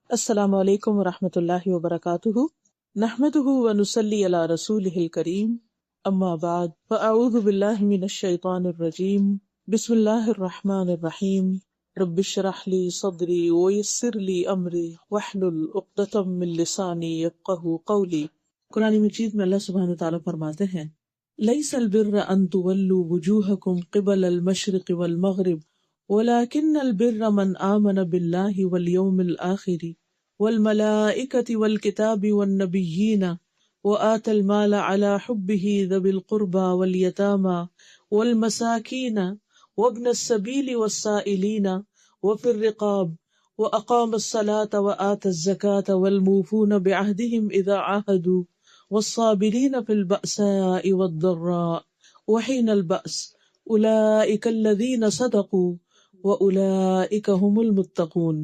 السلام علیکم ورحمۃ اللہ وبرکاتہ، نحمده ونصلی علی رسولہ الکریم، اما بعد فاعوذ باللہ من الشیطان الرجیم، بسم اللہ الرحمن الرحیم، رب اشرح لی صدری ویسر لی امری واحلل عقدۃ من لسانی یفقہوا قولی۔ قرآن مجید میں اللہ سبحانہ وتعالیٰ فرماتے ہیں، لیس البر ان تولوا وجوہکم قبل المشرق والمغرب ولكن البر من آمن بالله واليوم الآخر والملائكة والكتاب والنبيين وآتى المال على حبه ذوي القربى واليتامى والمساكين وابن السبيل والسائلين وفي الرقاب وأقام الصلاة وآتى الزكاة والموفون بعهدهم إذا عاهدوا والصابرين في البأساء والضراء وحين البأس أولئك الذين صدقوا وَأُولَئِكَ هُمُ الْمُتَّقُونَ۔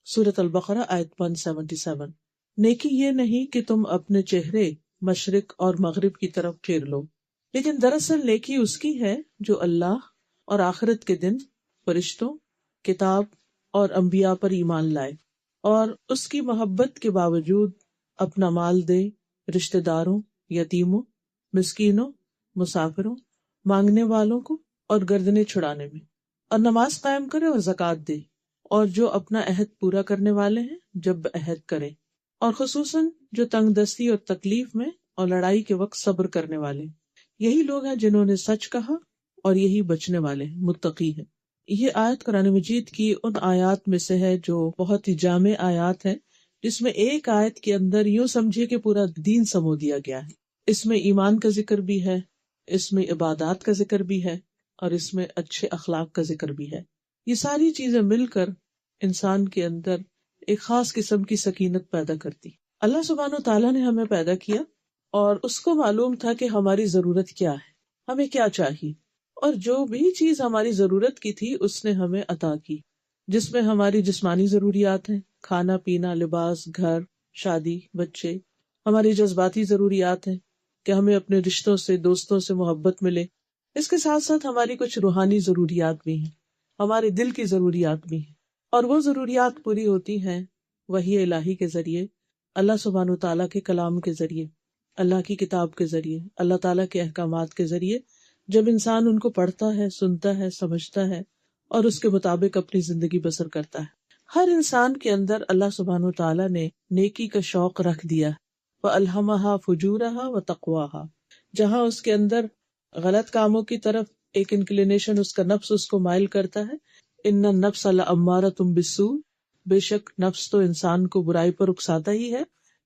سورۃ البقرہ آیت 177۔ نیکی یہ نہیں کہ تم اپنے چہرے مشرق اور مغرب کی طرف پھیر لو، لیکن دراصل نیکی اس کی ہے جو اللہ اور آخرت کے دن، فرشتوں، کتاب اور انبیاء پر ایمان لائے اور اس کی محبت کے باوجود اپنا مال دے رشتہ داروں، یتیموں، مسکینوں، مسافروں، مانگنے والوں کو اور گردنیں چھڑانے میں، اور نماز قائم کرے اور زکوٰۃ دے، اور جو اپنا عہد پورا کرنے والے ہیں جب عہد کرے، اور خصوصاً جو تنگ دستی اور تکلیف میں اور لڑائی کے وقت صبر کرنے والے، یہی لوگ ہیں جنہوں نے سچ کہا اور یہی بچنے والے ہیں، متقی ہیں۔ یہ آیت قرآن مجید کی ان آیات میں سے ہے جو بہت ہی جامع آیات ہے، جس میں ایک آیت کے اندر یوں سمجھے کہ پورا دین سمو دیا گیا ہے۔ اس میں ایمان کا ذکر بھی ہے، اس میں عبادات کا ذکر بھی ہے، اور اس میں اچھے اخلاق کا ذکر بھی ہے۔ یہ ساری چیزیں مل کر انسان کے اندر ایک خاص قسم کی سکینت پیدا کرتی۔ اللہ سبحانہ و تعالیٰ نے ہمیں پیدا کیا اور اس کو معلوم تھا کہ ہماری ضرورت کیا ہے، ہمیں کیا چاہیے، اور جو بھی چیز ہماری ضرورت کی تھی اس نے ہمیں عطا کی، جس میں ہماری جسمانی ضروریات ہیں، کھانا پینا، لباس، گھر، شادی، بچے، ہماری جذباتی ضروریات ہیں کہ ہمیں اپنے رشتوں سے، دوستوں سے محبت ملے، اس کے ساتھ ساتھ ہماری کچھ روحانی ضروریات بھی ہیں، ہمارے دل کی ضروریات بھی ہیں، اور وہ ضروریات پوری ہوتی ہیں وحی الہی کے ذریعے، اللہ سبحانہ و تعالیٰ کے کلام کے ذریعے، اللہ کی کتاب کے ذریعے، اللہ تعالیٰ کے احکامات کے ذریعے، جب انسان ان کو پڑھتا ہے، سنتا ہے، سمجھتا ہے اور اس کے مطابق اپنی زندگی بسر کرتا ہے۔ ہر انسان کے اندر اللہ سبحانہ و تعالیٰ نے نیکی کا شوق رکھ دیا، وَأَلْهَمَهَا فُجُورَهَا وَتَقْوَاهَا، جہاں اس کے اندر غلط کاموں کی طرف ایک انکلینیشن اس کا نفس اس کو مائل کرتا ہے، ان النفس لامارۃ بالسوء، بے شک نفس تو انسان کو برائی پر اکساتا ہی ہے،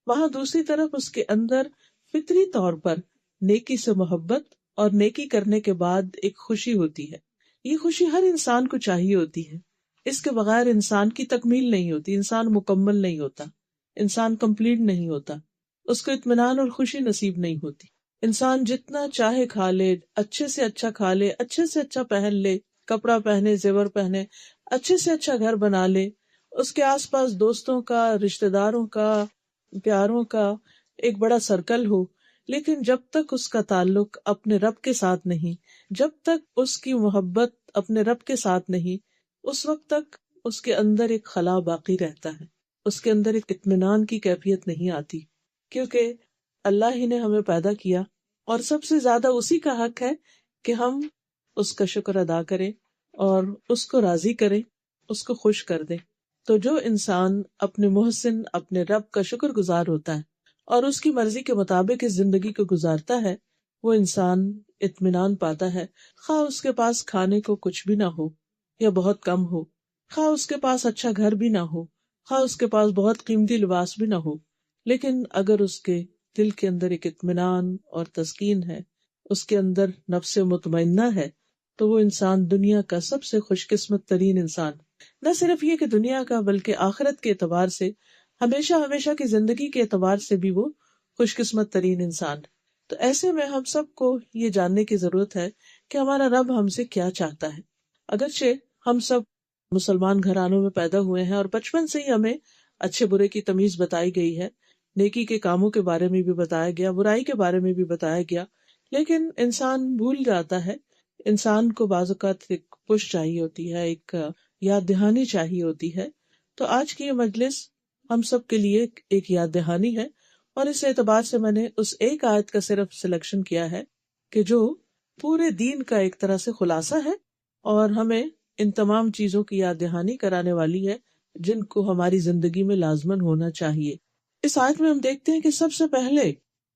وہاں دوسری طرف اس کے اندر فطری طور پر نیکی سے محبت اور نیکی کرنے کے بعد ایک خوشی ہوتی ہے۔ یہ خوشی ہر انسان کو چاہیے ہوتی ہے، اس کے بغیر انسان کی تکمیل نہیں ہوتی، انسان مکمل نہیں ہوتا، انسان کمپلیٹ نہیں ہوتا، اس کو اطمینان اور خوشی نصیب نہیں ہوتی۔ انسان جتنا چاہے کھا لے، اچھے سے اچھا کھا لے، اچھے سے اچھا پہن لے، کپڑا پہنے، زیور پہنے، اچھے سے اچھا گھر بنا لے، اس کے آس پاس دوستوں کا، رشتہ داروں کا، پیاروں کا ایک بڑا سرکل ہو، لیکن جب تک اس کا تعلق اپنے رب کے ساتھ نہیں، جب تک اس کی محبت اپنے رب کے ساتھ نہیں، اس وقت تک اس کے اندر ایک خلا باقی رہتا ہے، اس کے اندر ایک اطمینان کی کیفیت نہیں آتی، کیونکہ اللہ ہی نے ہمیں پیدا کیا اور سب سے زیادہ اسی کا حق ہے کہ ہم اس کا شکر ادا کریں اور اس کو راضی کریں، اس کو خوش کر دیں۔ تو جو انسان اپنے محسن، اپنے رب کا شکر گزار ہوتا ہے اور اس کی مرضی کے مطابق اس زندگی کو گزارتا ہے، وہ انسان اطمینان پاتا ہے، خواہ اس کے پاس کھانے کو کچھ بھی نہ ہو یا بہت کم ہو، خواہ اس کے پاس اچھا گھر بھی نہ ہو، خواہ اس کے پاس بہت قیمتی لباس بھی نہ ہو، لیکن اگر اس کے دل کے اندر ایک اطمینان اور تسکین ہے، اس کے اندر نفس مطمئنہ ہے، تو وہ انسان دنیا کا سب سے خوش قسمت ترین انسان، نہ صرف یہ کہ دنیا کا بلکہ آخرت کے اعتبار سے، ہمیشہ ہمیشہ کی زندگی کے اعتبار سے بھی وہ خوش قسمت ترین انسان۔ تو ایسے میں ہم سب کو یہ جاننے کی ضرورت ہے کہ ہمارا رب ہم سے کیا چاہتا ہے۔ اگرچہ ہم سب مسلمان گھرانوں میں پیدا ہوئے ہیں اور بچپن سے ہی ہمیں اچھے برے کی تمیز بتائی گئی ہے، نیکی کے کاموں کے بارے میں بھی بتایا گیا، برائی کے بارے میں بھی بتایا گیا، لیکن انسان بھول جاتا ہے۔ انسان کو بعض اوقات ایک پش چاہیے ہوتی ہے، ایک یاد دہانی چاہیے ہوتی ہے۔ تو آج کی یہ مجلس ہم سب کے لیے ایک یاد دہانی ہے، اور اس اعتبار سے میں نے اس ایک آیت کا صرف سلیکشن کیا ہے کہ جو پورے دین کا ایک طرح سے خلاصہ ہے اور ہمیں ان تمام چیزوں کی یاد دہانی کرانے والی ہے جن کو ہماری زندگی میں لازمن ہونا چاہیے۔ اس آیت میں ہم دیکھتے ہیں کہ سب سے پہلے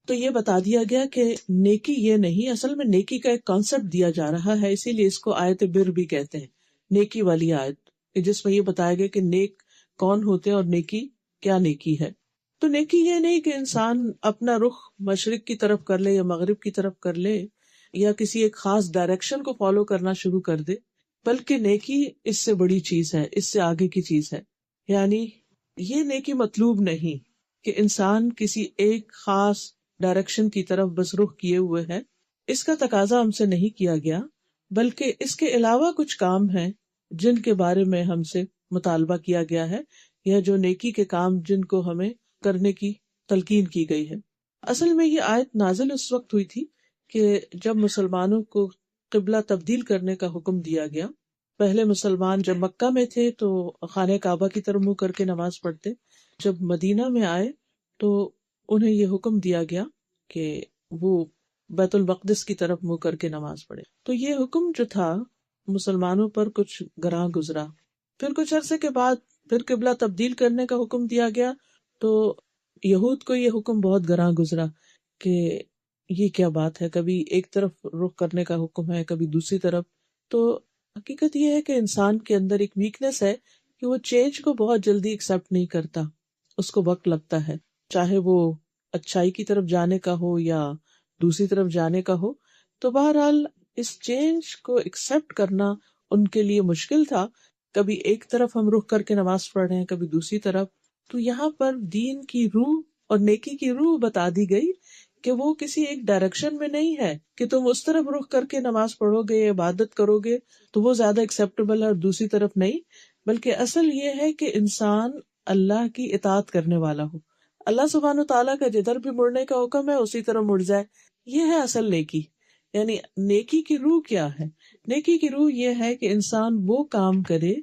تو یہ بتا دیا گیا کہ نیکی یہ نہیں، اصل میں نیکی کا ایک کانسیپٹ دیا جا رہا ہے، اسی لیے اس کو آیت بر بھی کہتے ہیں، نیکی والی آیت، جس میں یہ بتایا گیا کہ نیک کون ہوتے ہیں اور نیکی کیا نیکی ہے۔ تو نیکی یہ نہیں کہ انسان اپنا رخ مشرق کی طرف کر لے یا مغرب کی طرف کر لے یا کسی ایک خاص ڈائریکشن کو فالو کرنا شروع کر دے، بلکہ نیکی اس سے بڑی چیز ہے، اس سے آگے کی چیز ہے۔ یعنی یہ نیکی مطلوب نہیں کہ انسان کسی ایک خاص ڈائریکشن کی طرف بس رخ کیے ہوئے ہے، اس کا تقاضا ہم سے نہیں کیا گیا، بلکہ اس کے علاوہ کچھ کام ہیں جن کے بارے میں ہم سے مطالبہ کیا گیا ہے، یا جو نیکی کے کام جن کو ہمیں کرنے کی تلقین کی گئی ہے۔ اصل میں یہ آیت نازل اس وقت ہوئی تھی کہ جب مسلمانوں کو قبلہ تبدیل کرنے کا حکم دیا گیا۔ پہلے مسلمان جب مکہ میں تھے تو خانہ کعبہ کی طرف منہ کر کے نماز پڑھتے، جب مدینہ میں آئے تو انہیں یہ حکم دیا گیا کہ وہ بیت المقدس کی طرف منہ کر کے نماز پڑھے۔ تو یہ حکم جو تھا مسلمانوں پر کچھ گراں گزرا، پھر کچھ عرصے کے بعد پھر قبلہ تبدیل کرنے کا حکم دیا گیا، تو یہود کو یہ حکم بہت گراں گزرا کہ یہ کیا بات ہے، کبھی ایک طرف رخ کرنے کا حکم ہے کبھی دوسری طرف۔ تو حقیقت یہ ہے کہ انسان کے اندر ایک ویکنس ہے کہ وہ چینج کو بہت جلدی ایکسپٹ نہیں کرتا، اس کو وقت لگتا ہے، چاہے وہ اچھائی کی طرف جانے کا ہو یا دوسری طرف جانے کا ہو۔ تو بہرحال اس چینج کو ایکسپٹ کرنا ان کے لیے مشکل تھا، کبھی ایک طرف ہم رخ کر کے نماز پڑھ رہے ہیں کبھی دوسری طرف۔ تو یہاں پر دین کی روح اور نیکی کی روح بتا دی گئی کہ وہ کسی ایک ڈائریکشن میں نہیں ہے کہ تم اس طرف رخ کر کے نماز پڑھو گے، عبادت کرو گے تو وہ زیادہ ایکسیپٹیبل ہے، اور دوسری طرف نہیں، بلکہ اصل یہ ہے کہ انسان اللہ کی اطاعت کرنے والا ہو، اللہ سبحانہ و تعالیٰ کا جدھر بھی مڑنے کا حکم ہے اسی طرح مڑ جائے۔ یہ ہے اصل نیکی۔ یعنی نیکی کی روح کیا ہے؟ نیکی کی روح یہ ہے کہ انسان وہ کام کرے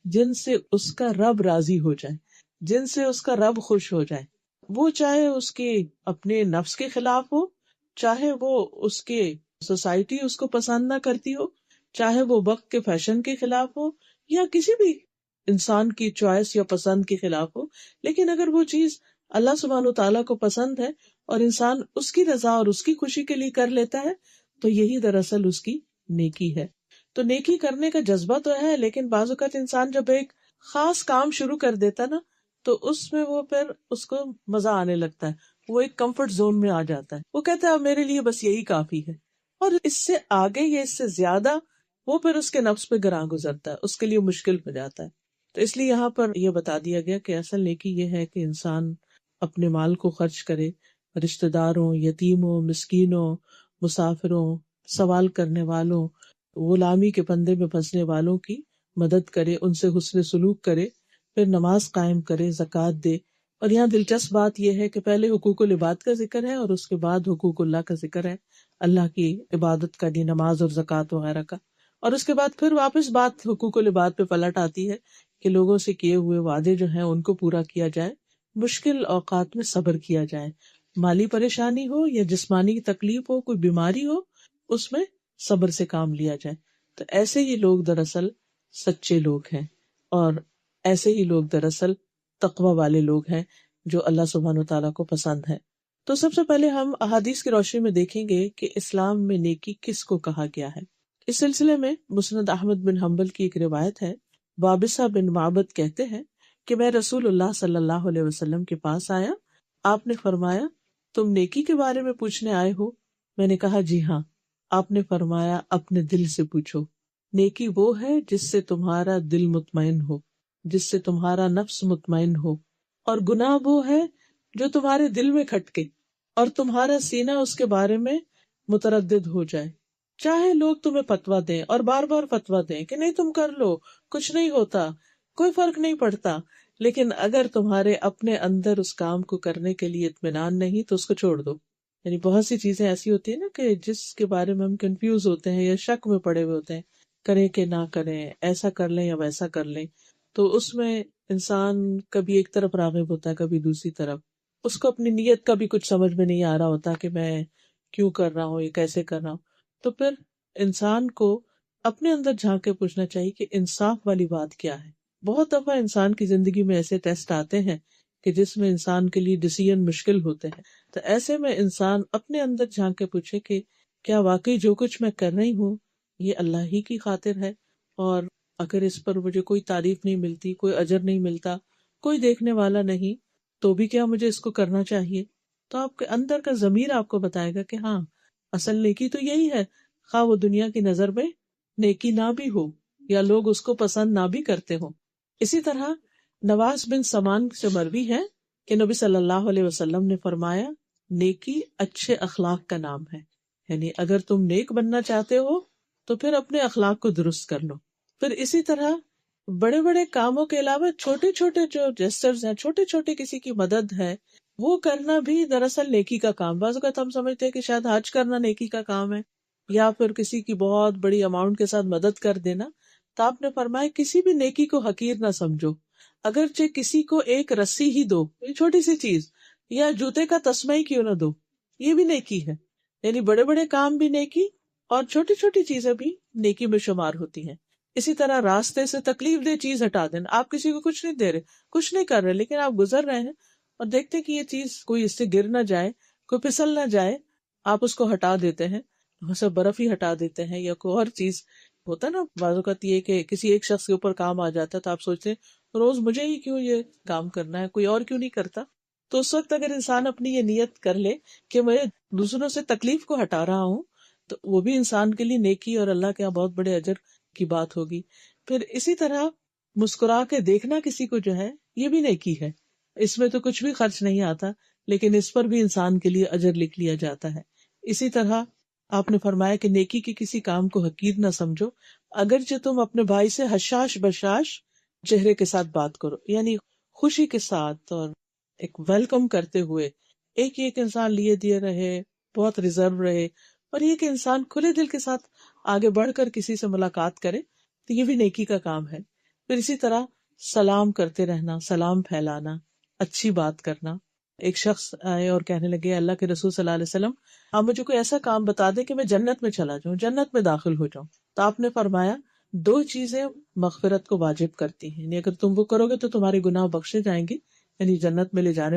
جن سے اس کا رب راضی ہو جائے، جن سے اس کا رب خوش ہو جائے، وہ چاہے اس کے اپنے نفس کے خلاف ہو، چاہے وہ اس کے سوسائٹی اس کو پسند نہ کرتی ہو، چاہے وہ وقت کے فیشن کے خلاف ہو یا کسی بھی انسان کی چوائس یا پسند کے خلاف ہو، لیکن اگر وہ چیز اللہ سبحانہ و تعالیٰ کو پسند ہے اور انسان اس کی رضا اور اس کی خوشی کے لیے کر لیتا ہے تو یہی دراصل اس کی نیکی ہے۔ تو نیکی کرنے کا جذبہ تو ہے، لیکن بعض اوقات انسان جب ایک خاص کام شروع کر دیتا نا تو اس میں وہ پھر اس کو مزہ آنے لگتا ہے، وہ ایک کمفرٹ زون میں آ جاتا ہے، وہ کہتا ہے اب میرے لیے بس یہی کافی ہے، اور اس سے آگے یا اس سے زیادہ وہ پھر اس کے نفس پہ گراں گزرتا ہے، اس کے لیے مشکل ہو جاتا ہے۔ تو اس لیے یہاں پر یہ بتا دیا گیا کہ اصل نیکی یہ ہے کہ انسان اپنے مال کو خرچ کرے، رشتہ داروں، یتیموں، مسکینوں، مسافروں، سوال کرنے والوں، غلامی کے پندے میں پھنسنے والوں کی مدد کرے، ان سے حسن سلوک کرے، پھر نماز قائم کرے، زکوٰۃ دے۔ اور یہاں دلچسپ بات یہ ہے کہ پہلے حقوق العباد کا ذکر ہے اور اس کے بعد حقوق اللہ کا ذکر ہے، اللہ کی عبادت کا، دی نماز اور زکوٰۃ وغیرہ کا، اور اس کے بعد پھر واپس بات حقوق العباد پہ پلٹ آتی ہے کہ لوگوں سے کیے ہوئے وعدے جو ہیں ان کو پورا کیا جائے، مشکل اوقات میں صبر کیا جائے، مالی پریشانی ہو یا جسمانی تکلیف ہو، کوئی بیماری ہو، اس میں صبر سے کام لیا جائے۔ تو ایسے ہی لوگ دراصل سچے لوگ ہیں، اور ایسے ہی لوگ دراصل تقوی والے لوگ ہیں جو اللہ سبحانہ و تعالیٰ کو پسند ہے۔ تو سب سے پہلے ہم احادیث کی روشنی میں دیکھیں گے کہ اسلام میں نیکی کس کو کہا گیا ہے۔ اس سلسلے میں مسند احمد بن حنبل کی ایک روایت ہے، وابصہ بن معبد کہتے ہیں کہ میں رسول اللہ صلی اللہ علیہ وسلم کے پاس آیا، آپ نے فرمایا تم نیکی کے بارے میں پوچھنے آئے ہو؟ میں نے کہا جی ہاں۔ آپ نے فرمایا اپنے دل سے پوچھو، نیکی وہ ہے جس سے تمہارا دل مطمئن ہو، جس سے تمہارا نفس مطمئن ہو، اور گناہ وہ ہے جو تمہارے دل میں کھٹکے اور تمہارا سینہ اس کے بارے میں متردد ہو جائے۔ چاہے لوگ تمہیں فتویٰ دیں اور بار بار فتویٰ دیں کہ نہیں تم کر لو، کچھ نہیں ہوتا، کوئی فرق نہیں پڑتا، لیکن اگر تمہارے اپنے اندر اس کام کو کرنے کے لیے اطمینان نہیں تو اس کو چھوڑ دو۔ یعنی بہت سی چیزیں ایسی ہوتی ہیں نا کہ جس کے بارے میں ہم کنفیوز ہوتے ہیں یا شک میں پڑے ہوئے ہوتے ہیں، کریں کہ نہ کریں، ایسا کر لیں یا ویسا کر لیں، تو اس میں انسان کبھی ایک طرف راغب ہوتا ہے کبھی دوسری طرف، اس کو اپنی نیت کا بھی کچھ سمجھ میں نہیں آ رہا ہوتا کہ میں کیوں کر رہا ہوں، یہ کیسے کر رہا ہوں. تو پھر انسان کو اپنے اندر جھانک کے پوچھنا چاہیے کہ انصاف والی بات کیا ہے. بہت دفعہ انسان کی زندگی میں ایسے ٹیسٹ آتے ہیں کہ جس میں انسان کے لیے ڈیسیژن مشکل ہوتے ہیں. تو ایسے میں انسان اپنے اندر جھانک کے پوچھے کہ کیا واقعی جو کچھ میں کر رہی ہوں یہ اللہ ہی کی خاطر ہے، اور اگر اس پر مجھے کوئی تعریف نہیں ملتی، کوئی اجر نہیں ملتا، کوئی دیکھنے والا نہیں، تو بھی کیا مجھے اس کو کرنا چاہیے؟ تو آپ کے اندر کا ضمیر آپ کو بتائے گا کہ ہاں، اصل نیکی تو یہی ہے، خواہ وہ دنیا کی نظر میں نیکی نہ بھی ہو یا لوگ اس کو پسند نہ بھی کرتے ہوں. اسی طرح نواز بن سمان سے مروی ہے کہ نبی صلی اللہ علیہ وسلم نے فرمایا، نیکی اچھے اخلاق کا نام ہے. یعنی اگر تم نیک بننا چاہتے ہو تو پھر اپنے اخلاق کو درست کر لو. پھر اسی طرح بڑے بڑے کاموں کے علاوہ چھوٹے چھوٹے جو جیسچرز ہیں، چھوٹے چھوٹے کسی کی مدد ہے، وہ کرنا بھی دراصل نیکی کا کام. بعض اوقات ہم سمجھتے ہیں کہ شاید حج کرنا نیکی کا کام ہے، یا پھر کسی کی بہت بڑی اماؤنٹ کے ساتھ مدد کر دینا. تو آپ نے فرمایا کسی بھی نیکی کو حقیر نہ سمجھو، اگرچہ کسی کو ایک رسی ہی دو، یہ چھوٹی سی چیز، یا جوتے کا تسمہ ہی کیوں نہ دو، یہ بھی نیکی ہے. یعنی بڑے بڑے کام بھی نیکی اور چھوٹی چھوٹی چیزیں بھی نیکی میں شمار ہوتی ہیں. اسی طرح راستے سے تکلیف دہ چیز ہٹا دینا. آپ کسی کو کچھ نہیں دے رہے، کچھ نہیں کر رہے، لیکن آپ گزر رہے ہیں اور دیکھتے کہ یہ چیز کوئی اس سے گر نہ جائے، کوئی پھسل نہ جائے، آپ اس کو ہٹا دیتے ہیں. اسے برف ہی ہٹا دیتے ہیں یا کوئی اور چیز. ہوتا ہے نا بعض اوقات یہ کہ کسی ایک شخص کے اوپر کام آ جاتا ہے تو آپ سوچتے ہیں روز مجھے ہی کیوں یہ کام کرنا ہے، کوئی اور کیوں نہیں کرتا. تو اس وقت اگر انسان اپنی یہ نیت کر لے کہ میں دوسروں سے تکلیف کو ہٹا رہا ہوں، تو وہ بھی انسان کے لیے نیکی اور اللہ کے یہاں بہت بڑے اجر کی بات ہوگی. پھر اسی طرح مسکرا کے دیکھنا کسی کو جو ہے یہ بھی نیکی ہے. اس میں تو کچھ بھی خرچ نہیں آتا، لیکن اس پر بھی انسان کے لیے اجر لکھ لیا جاتا ہے. اسی طرح آپ نے فرمایا کہ نیکی کے کسی کام کو حقیر نہ سمجھو، اگرچہ تم اپنے بھائی سے حشاش بشاش چہرے کے ساتھ بات کرو، یعنی خوشی کے ساتھ اور ایک ویلکم کرتے ہوئے. ایک انسان لیے دیے رہے، بہت ریزرو رہے، اور یہ کہ انسان کھلے دل کے ساتھ آگے بڑھ کر کسی سے ملاقات کرے، تو یہ بھی نیکی کا کام ہے. پھر اسی طرح سلام کرتے رہنا، سلام پھیلانا، اچھی بات کرنا. ایک شخص آئے اور کہنے لگے اللہ کے رسول صلی اللہ علیہ وسلم، آپ مجھے کوئی ایسا کام بتا دیں کہ میں جنت میں چلا جاؤں، جنت میں داخل ہو جاؤں. تو آپ نے فرمایا دو چیزیں مغفرت کو واجب کرتی ہیں، یعنی اگر تم وہ کرو گے تو تمہارے گناہ بخشے جائیں گے، یعنی جنت میں لے جانے